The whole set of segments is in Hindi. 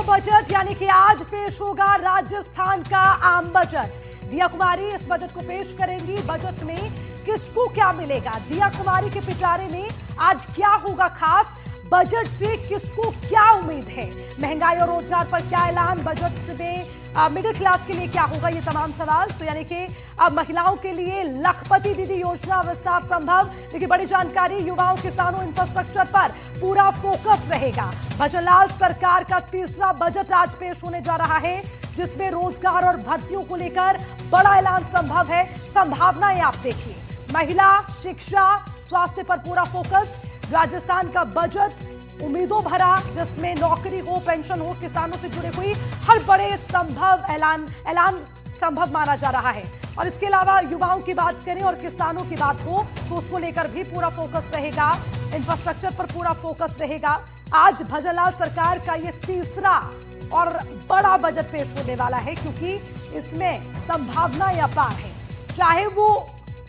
बजट यानी कि आज पेश होगा राजस्थान का आम बजट। दिया कुमारी इस बजट को पेश करेंगी। बजट में किसको क्या मिलेगा, दिया कुमारी के पिटारे में आज क्या होगा खास, बजट से किसको क्या उम्मीद है, महंगाई और रोजगार पर क्या ऐलान, बजट में मिडिल क्लास के लिए क्या होगा, ये तमाम सवाल। तो यानी कि अब महिलाओं के लिए लखपति दीदी योजना विस्तार संभव। देखिए बड़ी जानकारी, युवाओं किसानों इंफ्रास्ट्रक्चर पर पूरा फोकस रहेगा। भजनलाल सरकार का तीसरा बजट आज पेश होने जा रहा है, जिसमें रोजगार और भर्तियों को लेकर बड़ा ऐलान संभव है। संभावनाएं आप देखिए, महिला, शिक्षा, स्वास्थ्य पर पूरा फोकस। राजस्थान का बजट उम्मीदों भरा, जिसमें नौकरी हो, पेंशन हो, किसानों से जुड़े हुई हर बड़े संभव ऐलान संभव माना जा रहा है। और इसके अलावा युवाओं की बात करें और किसानों की बात हो तो उसको लेकर भी पूरा फोकस रहेगा, इंफ्रास्ट्रक्चर पर पूरा फोकस रहेगा। आज भजनलाल सरकार का ये तीसरा और बड़ा बजट पेश होने वाला है, क्योंकि इसमें संभावनाएं अपार है। चाहे वो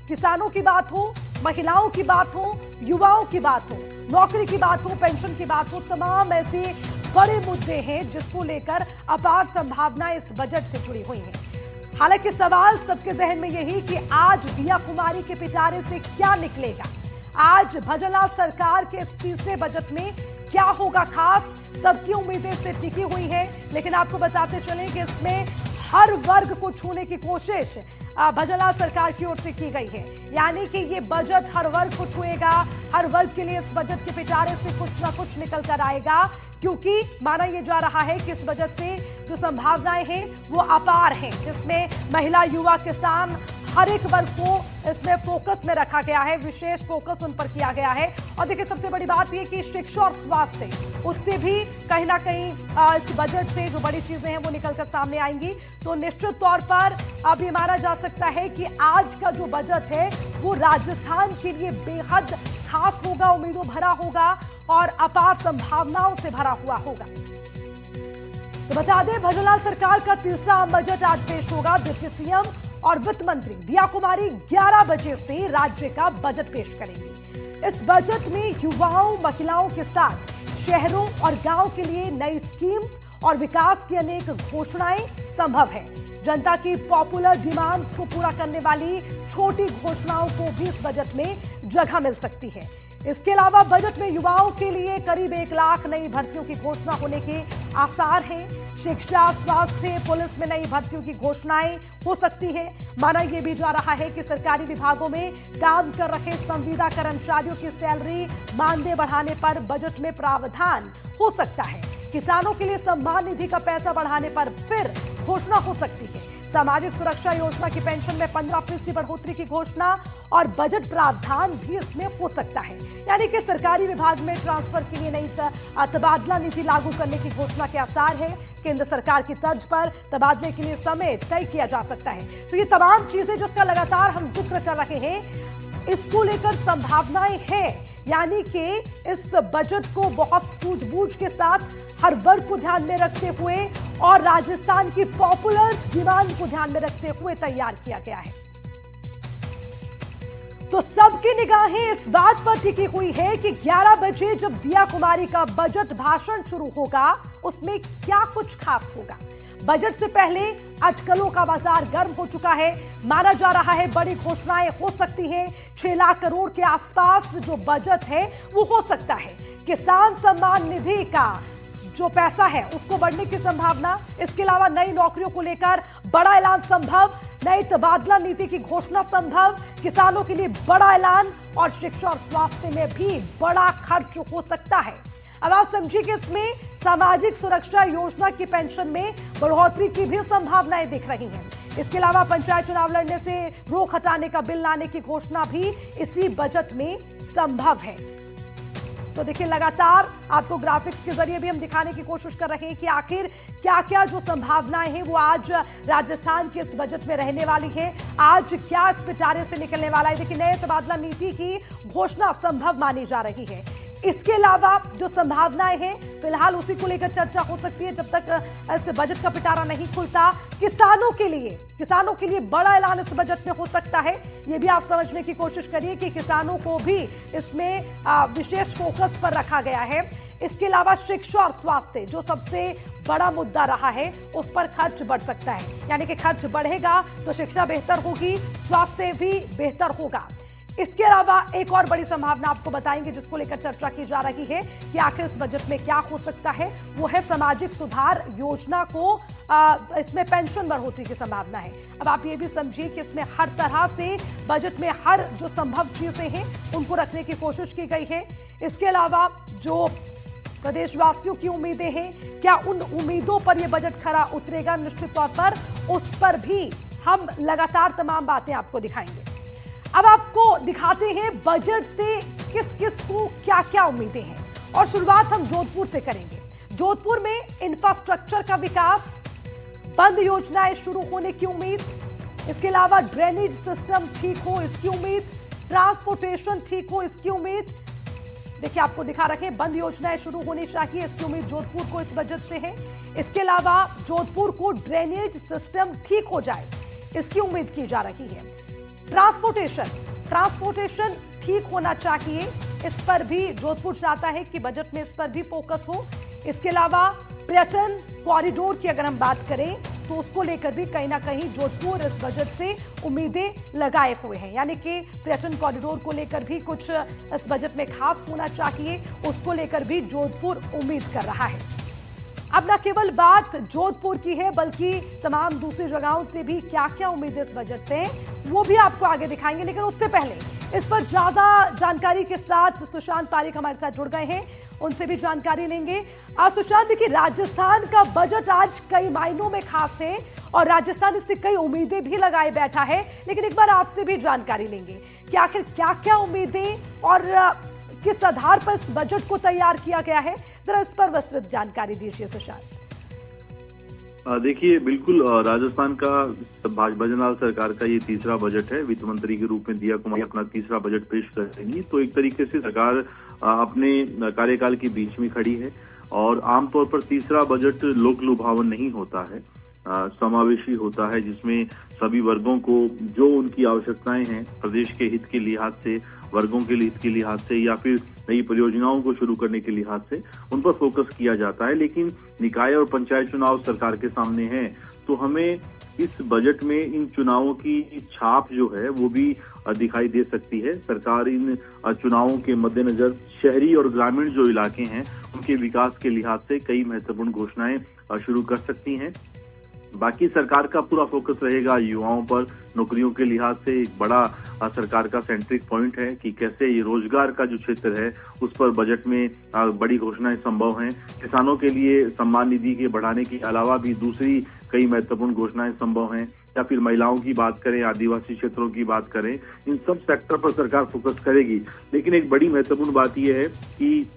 किसानों की बात हो, महिलाओं की बात हो, युवाओं की बात हो, नौकरी की बात हो, पेंशन की बात हो, तमाम ऐसे बड़े मुद्दे हैं जिसको लेकर अपार संभावनाएं इस बजट से जुड़ी हुई हैं। हालांकि सवाल सबके जहन में यही कि आज दिया कुमारी के पिटारे से क्या निकलेगा, आज भजनलाल सरकार के इस तीसरे बजट में क्या होगा खास। सबकी उम्मीदें इससे टिकी हुई हैं, लेकिन आपको बताते चलें कि इसमें हर वर्ग को छूने की कोशिश भजनलाल सरकार की ओर से की गई है। यानी कि ये बजट हर वर्ग को छुएगा, हर वर्ग के लिए इस बजट के पिटारे से कुछ ना कुछ निकल कर आएगा, क्योंकि माना यह जा रहा है कि इस बजट से जो संभावनाएं हैं वो अपार हैं, जिसमें महिला, युवा, किसान, हर एक वर्ग को इसमें फोकस में रखा गया है, विशेष फोकस उन पर किया गया है। और देखिए सबसे बड़ी बात यह कि शिक्षा और स्वास्थ्य, उससे भी कहीं ना कहीं इस बजट से जो बड़ी चीजें हैं वो निकलकर सामने आएंगी। तो निश्चित तौर पर अब ये माना जा सकता है कि आज का जो बजट है वो राजस्थान के लिए बेहद खास होगा, उम्मीदों भरा होगा और अपार संभावनाओं से भरा हुआ होगा। तो बता दें, भजनलाल सरकार का तीसरा आम बजट आज पेश होगा। डिप्टी सीएम और वित्त मंत्री दिया कुमारी 11 बजे से राज्य का बजट पेश करेंगी। इस बजट में युवाओं, महिलाओं के साथ शहरों और गांव के लिए नई स्कीम्स और विकास की अनेक घोषणाएं संभव है। जनता की पॉपुलर डिमांड्स को पूरा करने वाली छोटी घोषणाओं को भी इस बजट में जगह मिल सकती है। इसके अलावा बजट में युवाओं के लिए करीब 1 लाख नई भर्तियों की घोषणा होने के आसार हैं। शिक्षा, स्वास्थ्य, पुलिस में नई भर्तियों की घोषणाएं हो सकती है। माना यह भी जा रहा है कि सरकारी विभागों में काम कर रहे संविदा कर्मचारियों की सैलरी, मानदेय बढ़ाने पर बजट में प्रावधान हो सकता है। किसानों के लिए सम्मान निधि का पैसा बढ़ाने पर फिर घोषणा हो सकती है। सामाजिक सुरक्षा योजना की पेंशन में 15% बढ़ोतरी की घोषणा और बजट प्रावधान भी इसमें हो सकता है। यानी कि सरकारी विभाग में ट्रांसफर के लिए नई तबादला नीति लागू करने की घोषणा के आसार है। केंद्र सरकार की तर्ज पर तबादले के लिए समय तय किया जा सकता है। तो ये तमाम चीजें जिसका लगातार हम जिक्र कर रहे हैं, इसको लेकर संभावनाएं हैं। यानी कि इस बजट को बहुत सूझबूझ के साथ हर वर्ग को ध्यान में रखते हुए और राजस्थान की पॉपुलर डिमांड को ध्यान में रखते हुए तैयार किया गया है। तो सबकी निगाहें इस बात पर टिकी हुई है कि 11 बजे जब दिया कुमारी का बजट भाषण शुरू होगा, उसमें क्या कुछ खास होगा। बजट से पहले अटकलों का बाजार गर्म हो चुका है। माना जा रहा है बड़ी घोषणाएं हो सकती हैं। 6 लाख करोड़ के आसपास जो बजट है वो हो सकता है। किसान सम्मान निधि का जो पैसा है उसको बढ़ने की संभावना। इसके अलावा नई नौकरियों को लेकर बड़ा ऐलान संभव, नई तबादला नीति की घोषणा संभव, किसानों के लिए बड़ा ऐलान और शिक्षा और स्वास्थ्य में भी बड़ा खर्च हो सकता है। अब आप समझिए कि इसमें सामाजिक सुरक्षा योजना की पेंशन में बढ़ोतरी की भी संभावनाएं दिख रही हैं। इसके अलावा पंचायत चुनाव लड़ने से रोक हटाने का बिल लाने की घोषणा भी इसी बजट में संभव है। तो देखिए लगातार आपको ग्राफिक्स के जरिए भी हम दिखाने की कोशिश कर रहे हैं कि आखिर क्या क्या जो संभावनाएं हैं वो आज राजस्थान के इस बजट में रहने वाली है। आज क्या इस पिटारे से निकलने वाला है। देखिए नए तबादला नीति की घोषणा संभव मानी जा रही है। इसके अलावा जो संभावनाएं हैं फिलहाल उसी को लेकर चर्चा हो सकती है जब तक इस बजट का पिटारा नहीं खुलता। किसानों के लिए बड़ा ऐलान इस बजट में हो सकता है। ये भी आप समझने की कोशिश करिए कि किसानों को भी इसमें विशेष फोकस पर रखा गया है। इसके अलावा शिक्षा और स्वास्थ्य जो सबसे बड़ा मुद्दा रहा है, उस पर खर्च बढ़ सकता है। यानी कि खर्च बढ़ेगा तो शिक्षा बेहतर होगी, स्वास्थ्य भी बेहतर होगा। इसके अलावा एक और बड़ी संभावना आपको बताएंगे जिसको लेकर चर्चा की जा रही है कि आखिर इस बजट में क्या हो सकता है, वो है सामाजिक सुधार योजना को इसमें पेंशन बढ़ोतरी की संभावना है। अब आप ये भी समझिए कि इसमें हर तरह से बजट में हर जो संभव चीजें हैं उनको रखने की कोशिश की गई है। इसके अलावा जो प्रदेशवासियों की उम्मीदें हैं, क्या उन उम्मीदों पर यह बजट खरा उतरेगा, निश्चित तौर पर उस पर भी हम लगातार तमाम बातें आपको दिखाएंगे। अब आपको दिखाते हैं बजट से किस किस को क्या क्या उम्मीदें हैं, और शुरुआत हम जोधपुर से करेंगे। जोधपुर में इंफ्रास्ट्रक्चर का विकास, बंद योजनाएं शुरू होने की उम्मीद, इसके अलावा ड्रेनेज सिस्टम ठीक हो इसकी उम्मीद, ट्रांसपोर्टेशन ठीक हो इसकी उम्मीद। देखिए आपको दिखा रखे, बंद योजनाएं शुरू होनी चाहिए, इसकी उम्मीद जोधपुर को इस बजट से है। इसके अलावा जोधपुर को ड्रेनेज सिस्टम ठीक हो जाए, इसकी उम्मीद की जा रही है। ट्रांसपोर्टेशन ठीक होना चाहिए, इस पर भी जोधपुर चाहता है कि बजट में इस पर भी फोकस हो। इसके अलावा पर्यटन कॉरिडोर की अगर हम बात करें तो उसको लेकर भी कहीं ना कहीं जोधपुर इस बजट से उम्मीदें लगाए हुए हैं। यानी कि पर्यटन कॉरिडोर को लेकर भी कुछ इस बजट में खास होना चाहिए, उसको लेकर भी जोधपुर उम्मीद कर रहा है। अब न केवल बात जोधपुर की है बल्कि तमाम दूसरी जगहों से भी क्या क्या उम्मीद इस बजट से वो भी आपको आगे दिखाएंगे। लेकिन उससे पहले इस पर ज्यादा जानकारी के साथ सुशांत पारिक हमारे साथ जुड़ गए हैं, उनसे भी जानकारी लेंगे। सुशांत, देखिए राजस्थान का बजट आज कई मायनों में खास है और राजस्थान इससे कई उम्मीदें भी लगाए बैठा है, लेकिन एक बार आपसे भी जानकारी लेंगे कि आखिर क्या क्या उम्मीदें और किस आधार पर इस बजट को तैयार किया गया है, जरा इस पर विस्तृत जानकारी दीजिए सुशांत। देखिए, बिल्कुल राजस्थान का भाजपा सरकार का ये तीसरा बजट है। वित्त मंत्री के रूप में दिया कुमारी अपना तीसरा बजट पेश करेंगी, तो एक तरीके से सरकार अपने कार्यकाल के बीच में खड़ी है। और आमतौर पर तीसरा बजट लोक लुभावन नहीं होता है, समावेशी होता है, जिसमें सभी वर्गों को जो उनकी आवश्यकताएं हैं प्रदेश के हित के लिहाज से, वर्गों के हित के लिहाज से या फिर नई परियोजनाओं को शुरू करने के लिहाज से उन पर फोकस किया जाता है। लेकिन निकाय और पंचायत चुनाव सरकार के सामने हैं, तो हमें इस बजट में इन चुनावों की छाप जो है वो भी दिखाई दे सकती है। सरकार इन चुनावों के मद्देनजर शहरी और ग्रामीण जो इलाके हैं उनके विकास के लिहाज से कई महत्वपूर्ण घोषणाएं शुरू कर सकती हैं। बाकी सरकार का पूरा फोकस रहेगा युवाओं पर। नौकरियों के लिहाज से एक बड़ा सरकार का सेंट्रिक पॉइंट है कि कैसे ये रोजगार का जो क्षेत्र है उस पर बजट में बड़ी घोषणाएं संभव हैं। किसानों के लिए सम्मान निधि के बढ़ाने के अलावा भी दूसरी कई महत्वपूर्ण घोषणाएं संभव हैं, या फिर महिलाओं की बात करें, आदिवासी क्षेत्रों की बात करें, इन सब सेक्टर पर सरकार फोकस करेगी। लेकिन एक बड़ी महत्वपूर्ण बात यह है कि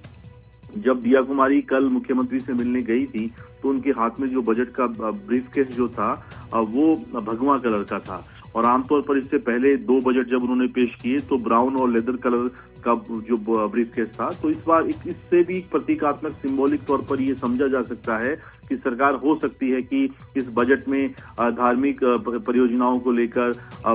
जब दिया कुमारी कल मुख्यमंत्री से मिलने गई थी तो उनके हाथ में जो बजट का ब्रीफकेस जो था वो भगवा कलर का था। और आमतौर पर इससे पहले दो बजट जब उन्होंने पेश किए तो ब्राउन और लेदर कलर का जो ब्रीफकेस था। तो इस बार इससे भी प्रतीकात्मक सिंबॉलिक तौर पर ये समझा जा सकता है कि सरकार हो सकती है कि इस बजट में धार्मिक परियोजनाओं को लेकर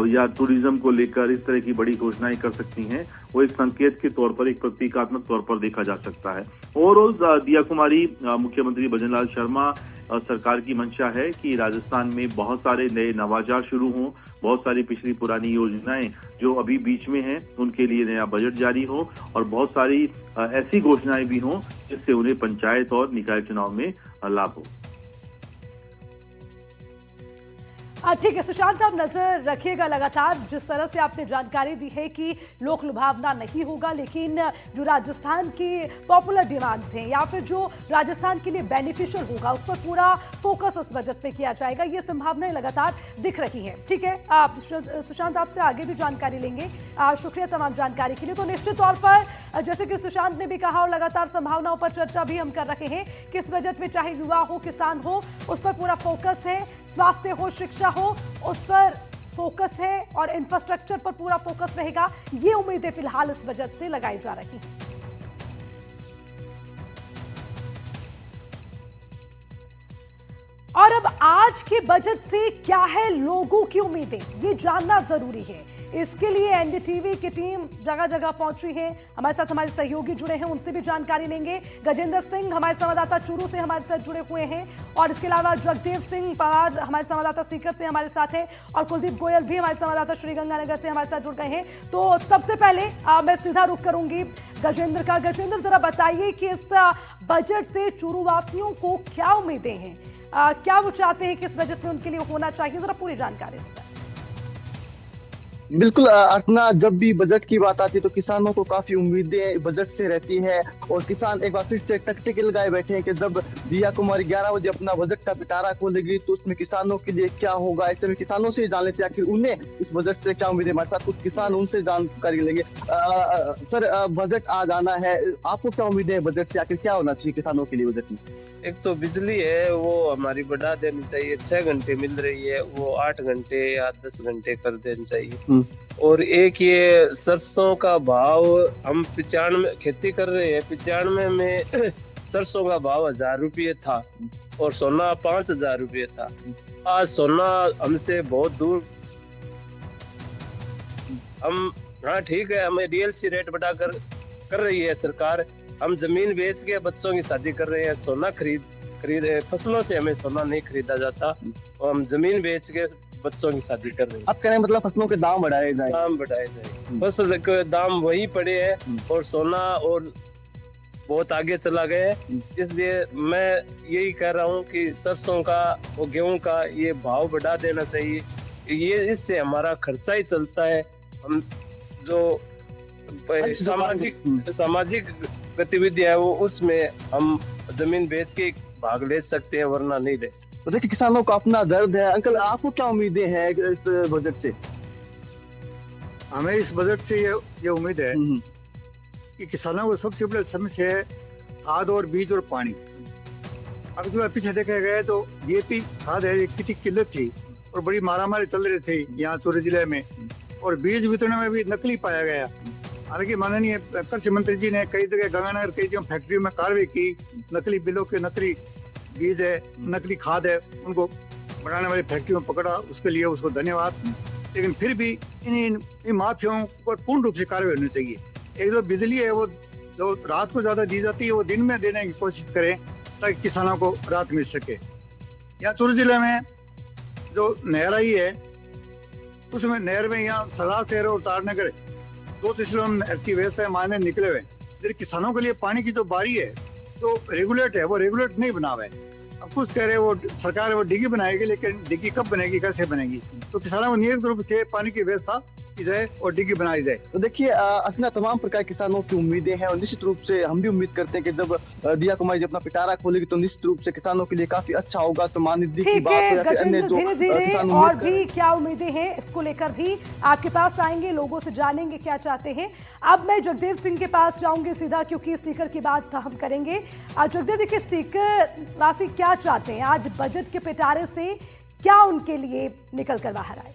या टूरिज्म को लेकर इस तरह की बड़ी घोषणाएं कर सकती हैं। वो एक संकेत के तौर पर, एक प्रतीकात्मक तौर पर देखा जा सकता है। ओवरऑल दिया कुमारी मुख्यमंत्री भजनलाल शर्मा सरकार की मंशा है कि राजस्थान में बहुत सारे नए नवाचार शुरू हों, बहुत सारी पिछली पुरानी योजनाएं जो अभी बीच में हैं उनके लिए नया बजट जारी हो, और बहुत सारी ऐसी घोषणाएं भी हों जिससे उन्हें पंचायत और निकाय चुनाव में लाभ हो। ठीक है सुशांत, आप नजर रखिएगा लगातार। जिस तरह से आपने जानकारी दी है कि लोक लुभावना नहीं होगा, लेकिन जो राजस्थान की पॉपुलर डिमांड्स हैं या फिर जो राजस्थान के लिए बेनिफिशियल होगा उस पर पूरा फोकस इस बजट पे किया जाएगा, ये संभावनाएं लगातार दिख रही हैं। ठीक है सुशांत, आपसे आगे भी जानकारी लेंगे। शुक्रिया तमाम जानकारी के लिए। तो निश्चित तौर पर जैसे कि सुशांत ने भी कहा और लगातार संभावनाओं पर चर्चा भी हम कर रहे हैं कि इस बजट में चाहे युवा हो, किसान हो, उस पर पूरा फोकस है, स्वास्थ्य हो, शिक्षा हो, उस पर फोकस है, और इंफ्रास्ट्रक्चर पर पूरा फोकस रहेगा। ये उम्मीदें फिलहाल इस बजट से लगाई जा रही हैं। और अब आज के बजट से क्या है लोगों की उम्मीदें, ये जानना जरूरी है। इसके लिए एनडीटीवी की टीम जगह जगह पहुंची है। हमारे साथ हमारे सहयोगी जुड़े हैं, उनसे भी जानकारी लेंगे। गजेंद्र सिंह हमारे संवाददाता चूरू से हमारे साथ जुड़े हुए हैं और इसके अलावा जगदेव सिंह पवार हमारे संवाददाता सीकर से हमारे साथ हैं और कुलदीप गोयल भी हमारे संवाददाता श्रीगंगानगर से हमारे साथ जुड़ गए हैं। तो सबसे पहले मैं सीधा रुख करूंगी गजेंद्र का। गजेंद्र, जरा बताइए कि इस बजट से चूरू वासियों को क्या उम्मीदें हैं, क्या वो चाहते हैं कि इस बजट में उनके लिए होना चाहिए, जरा पूरी जानकारी इस पर। बिल्कुल अर्चना, जब भी बजट की बात आती है तो किसानों को काफी उम्मीदें बजट से रहती है और किसान एक बार फिर से टकटकी लगाए बैठे हैं कि जब दिया कुमारी 11 बजे अपना बजट का पिटारा खोलेगी तो उसमें किसानों के लिए क्या होगा। ऐसे में किसानों से जान लेते हैं आखिर उन्हें इस बजट से क्या उम्मीदें। हमारे साथ कुछ किसान, उनसे जानकारी लेंगे। सर, बजट आज आना है, आपको क्या उम्मीदें है बजट से, आखिर क्या होना चाहिए किसानों के लिए बजट में? एक तो बिजली है वो हमारी बढ़ा देनी चाहिए, 6 घंटे मिल रही है वो 8 घंटे या 10 घंटे कर देनी चाहिए। और एक ये सरसों का भाव, हम 95 खेती कर रहे हैं, 95 में सरसों का भाव 1000 रुपये था और सोना 5000 रुपये था। आज सोना हमसे बहुत दूर, हम हाँ ठीक है, हमें डीएलसी रेट बढ़ाकर कर रही है सरकार। हम जमीन बेच के बच्चों की शादी कर रहे हैं, सोना खरीद फसलों से हमें सोना नहीं खरीदा जाता और हम जमीन बेच के बच्चों की शादी कर रहे हैं। आप कह रहे हैं मतलब फसलों के दाम बढ़ाए जाए? दाम बढ़ाए जाए, फसल के दाम वही पड़े हैं और सोना और बहुत आगे चला गया है। इसलिए मैं यही कह रहा हूँ कि सरसों का और गेहूं का ये भाव बढ़ा देना चाहिए। ये इससे हमारा खर्चा ही चलता है। हम जो सामाजिक गतिविधियां है वो उसमें हम जमीन बेच के भाग ले सकते हैं, वरना नहीं ले सकते। तो देखिए, किसानों का अपना दर्द है। अंकल, आपको क्या उम्मीदें हैं इस बजट से? हमें इस बजट से ये उम्मीद है कि किसानों को सबसे बड़ी समस्या है खाद और बीज और पानी। अब जो पीछे देखा गया तो DAP खाद है, कितनी किल्लत थी और बड़ी मारामारी चल रही थी यहाँ चूरू जिले में, और बीज वितरण में भी नकली पाया गया। हालांकि माननीय कृषि मंत्री जी ने कई जगह गंगानगर कई जगह फैक्ट्रियों में कार्रवाई की, नकली बिलों के नकली बीज है, नकली खाद है, उनको बनाने वाली फैक्ट्रियों में पकड़ा, उसके लिए उसको धन्यवाद। लेकिन फिर भी इन माफियाओं पर पूर्ण रूप से कार्रवाई होनी चाहिए। एक जो बिजली है वो जो रात को ज्यादा दी जाती है वो दिन में देने की कोशिश करें ताकि किसानों को राहत मिल सके। यहाँ चूरू जिले में जो नहर आई है उसमें नहर में यहाँ सलाह शहर और तारनगर 2 नहर की व्यवस्था है, माने निकले हुए। लेकिन किसानों के लिए पानी की जो बारी है तो रेगुलेट है, वो रेगुलेट नहीं बना हुआ है। अब कुछ कह रहे वो सरकार वो डिग्गी बनाएगी, लेकिन डिग्गी कब बनेगी, कैसे बनेगी? तो किसानों को नियमित रूप से पानी की व्यवस्था की जाए और डिग्गी बनाई जाए। तो देखिए, अपना तमाम प्रकार किसानों की उम्मीदें हैं और निश्चित रूप से हम भी उम्मीद करते हैं कि जब दिया कुमारी अपना पिटारा खोलेगी तो निश्चित रूप से किसानों के लिए काफी अच्छा होगा। सम्मान निधि की बात हो या फिर अन्य जो धीरे-धीरे और भी क्या उम्मीदें हैं इसको लेकर भी आपके पास आएंगे, लोगों से जानेंगे क्या चाहते हैं। अब मैं जगदेव सिंह के पास जाऊंगी सीधा, क्योंकि सीकर की बात हम करेंगे। जगदेव, देखिए सीकर वासी क्या चाहते हैं, आज बजट के पिटारे से क्या उनके लिए निकल कर बाहर आए?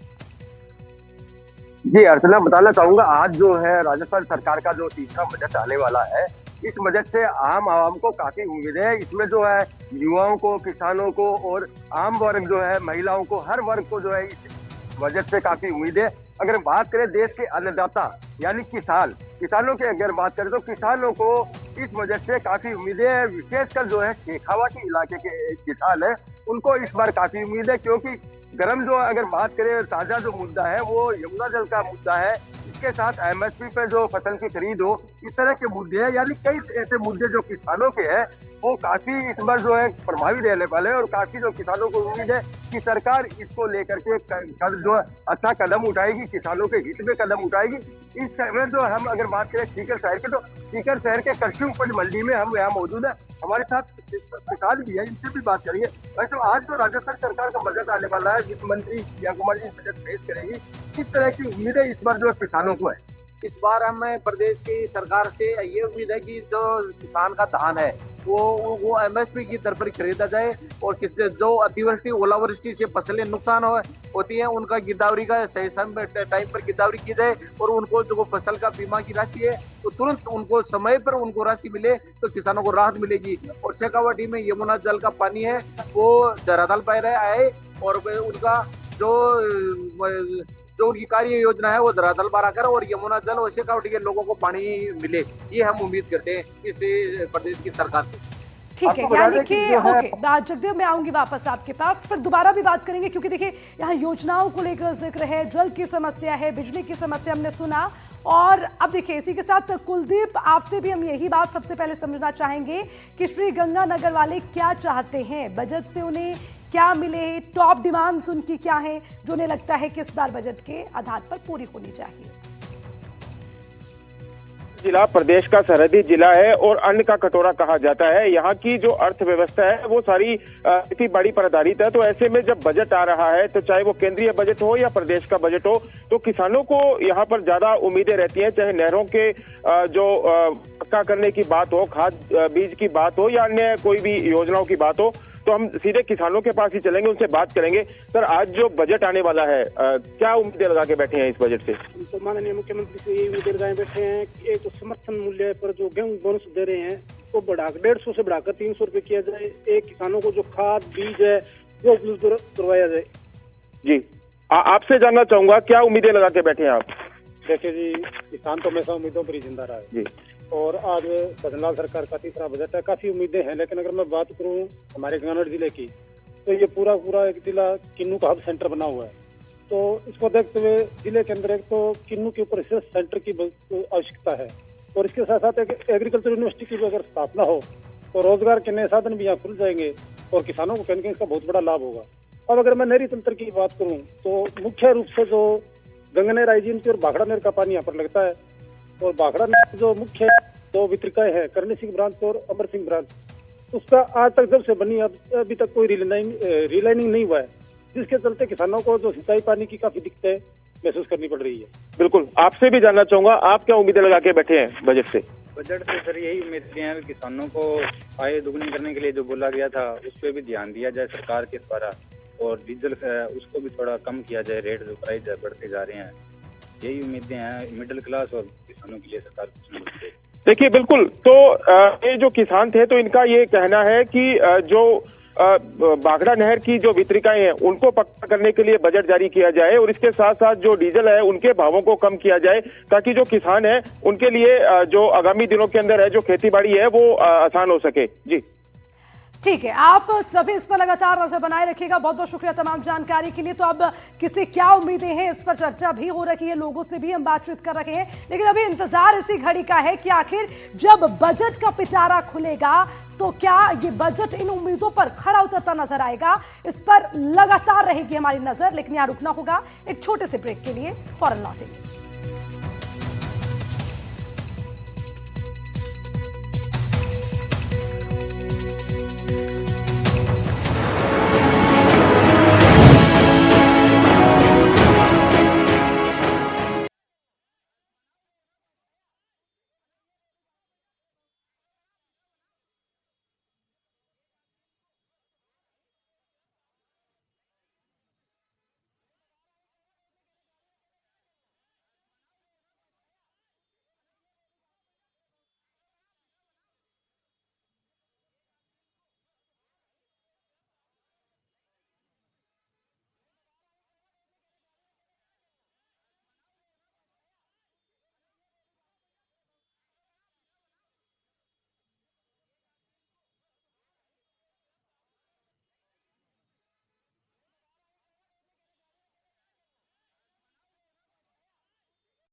जी अर्चना, बताना चाहूंगा आज जो है राजस्थान सरकार का जो तीसरा बजट आने वाला है, इस बजट से आम आवाम को काफी उम्मीदें है। इसमें जो है युवाओं को, किसानों को और आम वर्ग जो है महिलाओं को, हर वर्ग को जो है इस बजट से काफी उम्मीद है। अगर बात करें देश के अन्नदाता यानी किसानों की अगर बात करें तो किसानों को इस बजट से काफी उम्मीदें है। विशेषकर जो है शेखावाटी इलाके के किसान है उनको इस बार काफी उम्मीद है, क्योंकि गर्म जो अगर बात करें ताजा जो मुद्दा है वो यमुना जल का मुद्दा है। इसके साथ MSP पे जो फसल की खरीद हो, इस तरह के मुद्दे हैं, यानी कई ऐसे मुद्दे जो किसानों के हैं वो काफी इस बार जो है प्रभावी रहने वाले हैं और काफी जो किसानों को उम्मीद है कि सरकार इसको लेकर के जो अच्छा कदम उठाएगी, किसानों के हित में कदम उठाएगी। इस समय जो हम अगर बात करें सीकर शहर के, तो सीकर शहर के कृषि उपज मंडी में हम यहाँ मौजूद है। हमारे साथ किसान भी है, इनसे भी बात करेंगे। वैसे आज जो राजस्थान सरकार का बजट आने वाला है, वित्त मंत्री दिया कुमारी जी बजट पेश करेंगी, किस तरह की उम्मीद है इस बार जो किसानों को है? इस बार हमें प्रदेश की सरकार से ये उम्मीद है कि जो किसान का धान है वो MSP की दर पर खरीदा जाए और किससे जो अतिवृष्टि ओलावृष्टि से फसलें नुकसान होती हैं उनका गिरदावरी का सही टाइम पर गिरदावरी की जाए और उनको जो फसल का बीमा की राशि है तो तुरंत उनको समय पर उनको राशि मिले तो किसानों को राहत मिलेगी। और शेखावाटी में यमुना जल का पानी है वो धरातल पर आए और उनका जो जो उनकी कार्य योजना है वो धरातल पर आकर और यमुना जल और शेखावटी के लोगों को पानी मिले, ये हम उम्मीद करते हैं इस प्रदेश की सरकार से। ठीक है, यानी कि ओके, जगदेव मैं आऊंगी वापस आपके पास, फिर दोबारा भी बात करेंगे क्योंकि देखिए यहाँ योजनाओं को लेकर जिक्र है, जल की समस्या है, बिजली की समस्या हमने सुना। और अब देखिए इसी के साथ कुलदीप, आपसे भी हम यही बात सबसे पहले समझना चाहेंगे कि श्री गंगानगर वाले क्या चाहते हैं, बजट से उन्हें क्या मिले, टॉप डिमांड्स उनकी क्या है जो उन्हें लगता है कि इस बार बजट के आधार पर पूरी होनी चाहिए। जिला प्रदेश का सरहदी जिला है और अन्न का कटोरा कहा जाता है। यहाँ की जो अर्थव्यवस्था है वो सारी खेती बाड़ी पर आधारित है। तो ऐसे में जब बजट आ रहा है, तो चाहे वो केंद्रीय बजट हो या प्रदेश का बजट हो, तो किसानों को यहाँ पर ज्यादा उम्मीदें रहती हैं। चाहे नहरों के जो पक्का करने की बात हो, खाद बीज की बात हो या अन्य कोई भी योजनाओं की बात हो, तो हम सीधे किसानों के पास ही चलेंगे, उनसे बात करेंगे। सर, आज जो बजट आने वाला है, क्या उम्मीदें लगा के बैठे हैं इस बजट से? तो माननीय मुख्यमंत्री से यही उम्मीदें लगाए बैठे हैं कि एक तो समर्थन मूल्य पर जो गेहूं बोनस दे रहे हैं वो बढ़ाकर 150 से बढ़ाकर 300 रुपए किया जाए। एक किसानों को जो खाद बीज है वो उपलब्ध करवाया जाए। जी, आपसे जानना चाहूंगा, क्या उम्मीदें लगा के बैठे हैं आप? देखिए जी, किसान तो हमेशा उम्मीदों पर ही जिंदा रहा है जी, और आज भजनलाल सरकार का तीसरा बजट है, काफी उम्मीदें हैं। लेकिन अगर मैं बात करूं हमारे गंगानगर जिले की, तो ये पूरा एक जिला किन्नू का हब सेंटर बना हुआ है। तो इसको देखते हुए जिले के अंदर एक तो किन्नू के ऊपर रिसर्च सेंटर की आवश्यकता है और इसके साथ साथ एक एग्रीकल्चर यूनिवर्सिटी की भी अगर स्थापना हो तो रोजगार के नए साधन भी यहाँ खुल जाएंगे और किसानों को कहीं ना कहीं इसका बहुत बड़ा लाभ होगा। अब अगर मैं नहरी तंत्र की बात करूँ तो मुख्य रूप से जो गंगनेर आईजीएमसी और भाखड़ा नहर का पानी यहाँ पर लगता है और भाखड़ा नहर जो मुख्य दो वितरिकाएं हैं, करणी सिंह ब्रांच और अमर सिंह ब्रांच, उसका आज तक जब से बनी अभी तक कोई रिलाइनिंग नहीं हुआ है, जिसके चलते किसानों को जो सिंचाई पानी की काफी दिक्कतें महसूस करनी पड़ रही है। बिल्कुल, आपसे भी जानना चाहूंगा, आप क्या उम्मीदें लगा के बैठे हैं बजट से? बजट से सर यही उम्मीद हैं कि किसानों को आय दुगनी करने के लिए जो बोला गया था उस पर भी ध्यान दिया जाए सरकार के द्वारा, और डीजल उसको भी थोड़ा कम किया जाए, रेट जो प्राइस बढ़ते जा रहे हैं। यही उम्मीदें हैं मिडिल क्लास और किसानों के लिए सरकार कुछ। देखिए, बिल्कुल, तो ये जो किसान थे तो इनका ये कहना है कि जो भाखड़ा नहर की जो वितरिकाएं हैं उनको पक्का करने के लिए बजट जारी किया जाए और इसके साथ साथ जो डीजल है उनके भावों को कम किया जाए, ताकि जो किसान है उनके लिए जो आगामी दिनों के अंदर है जो खेती बाड़ी है वो आसान हो सके। जी ठीक है, आप सभी इस पर लगातार नजर बनाए रखिएगा। बहुत बहुत शुक्रिया तमाम जानकारी के लिए। तो अब किसे क्या उम्मीदें हैं इस पर चर्चा भी हो रही है, लोगों से भी हम बातचीत कर रहे हैं, लेकिन अभी इंतजार इसी घड़ी का है कि आखिर जब बजट का पिटारा खुलेगा तो क्या ये बजट इन उम्मीदों पर खरा उतरता नजर आएगा। इस पर लगातार रहेगी हमारी नजर, लेकिन यहाँ रुकना होगा एक छोटे से ब्रेक के लिए, फौरन लौटेंगे।